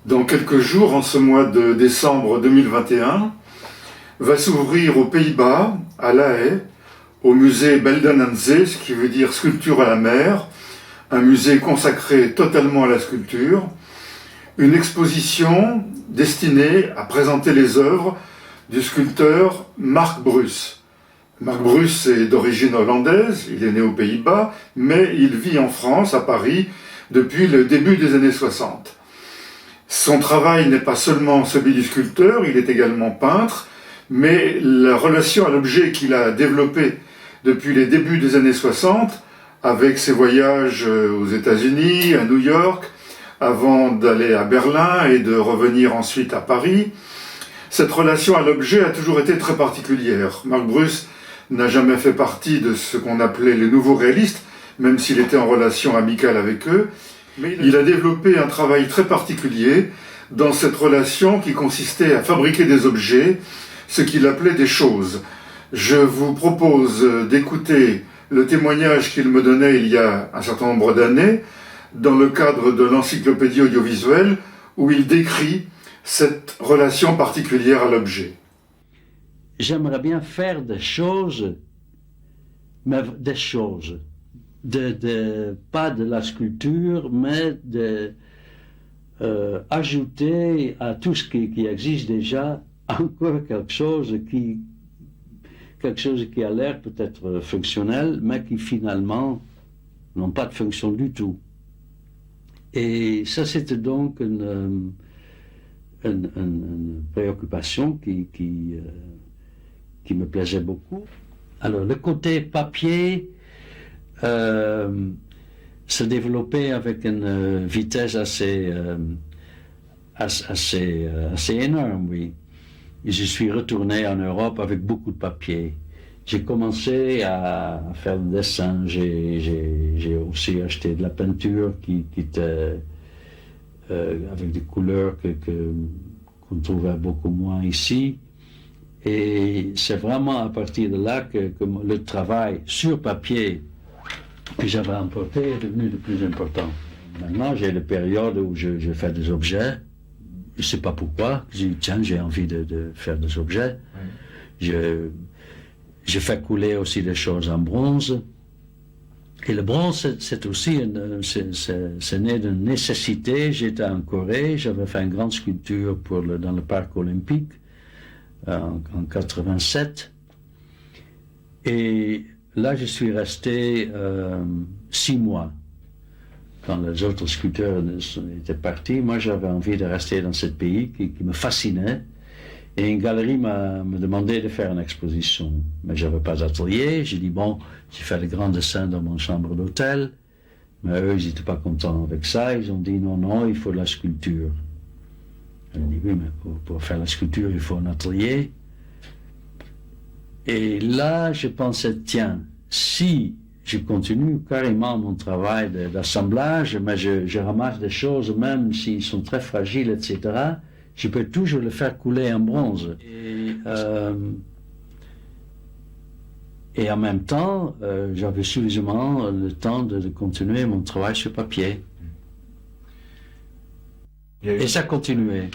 Dans quelques jours, en ce mois de décembre 2021, va s'ouvrir aux Pays-Bas, à La Haye, au musée Belden aan Zee, ce qui veut dire sculpture à la mer, un musée consacré totalement à la sculpture, une exposition destinée à présenter les œuvres du sculpteur Marc Bruce. Marc Bruce est d'origine hollandaise, il est né aux Pays-Bas, mais il vit en France, à Paris, depuis le début des années 60. Son travail n'est pas seulement celui du sculpteur, il est également peintre, mais la relation à l'objet qu'il a développée depuis les débuts des années 60, avec ses voyages aux États-Unis, à New York, avant d'aller à Berlin et de revenir ensuite à Paris, cette relation à l'objet a toujours été très particulière. Marc Bruce n'a jamais fait partie de ce qu'on appelait les nouveaux réalistes, même s'il était en relation amicale avec eux. Mais il a développé un travail très particulier dans cette relation qui consistait à fabriquer des objets, ce qu'il appelait des choses. Je vous propose d'écouter le témoignage qu'il me donnait il y a un certain nombre d'années dans le cadre de l'encyclopédie audiovisuelle où il décrit cette relation particulière à l'objet. J'aimerais bien faire des choses, mais des choses. Pas de la sculpture, mais ajouter à tout ce qui existe déjà encore quelque chose qui a l'air peut-être fonctionnel, mais qui finalement n'ont pas de fonction du tout. Et ça, c'était donc une préoccupation qui me plaisait beaucoup. Alors, le côté papier se développait avec une vitesse assez énorme, oui. Et je suis retourné en Europe avec beaucoup de papier. J'ai commencé à faire des dessins, j'ai aussi acheté de la peinture qui était avec des couleurs qu'on trouvait beaucoup moins ici. Et c'est vraiment à partir de là que le travail sur papier que j'avais emporté est devenu de plus important. Maintenant, j'ai la période où je fais des objets. Je ne sais pas pourquoi. Je dis, tiens, j'ai envie de faire des objets. Oui. Je fais couler aussi des choses en bronze. Et le bronze, c'est aussi c'est né d'une nécessité. J'étais en Corée, j'avais fait une grande sculpture dans le parc olympique en 87. Et là, je suis resté 6 mois. Quand les autres sculpteurs étaient partis, moi j'avais envie de rester dans ce pays qui me fascinait. Et une galerie m'a demandé de faire une exposition. Mais je n'avais pas d'atelier. J'ai dit, bon, j'ai fait des grands dessins dans mon chambre d'hôtel. Mais eux, ils n'étaient pas contents avec ça. Ils ont dit, non, il faut de la sculpture. J'ai dit, oui, mais pour faire la sculpture, il faut un atelier. Et là, je pensais, tiens, si je continue carrément mon travail d'assemblage, mais je ramasse des choses, même s'ils sont très fragiles, etc., je peux toujours le faire couler en bronze. Et en même temps, j'avais suffisamment le temps de continuer mon travail sur papier. Et ça continuait.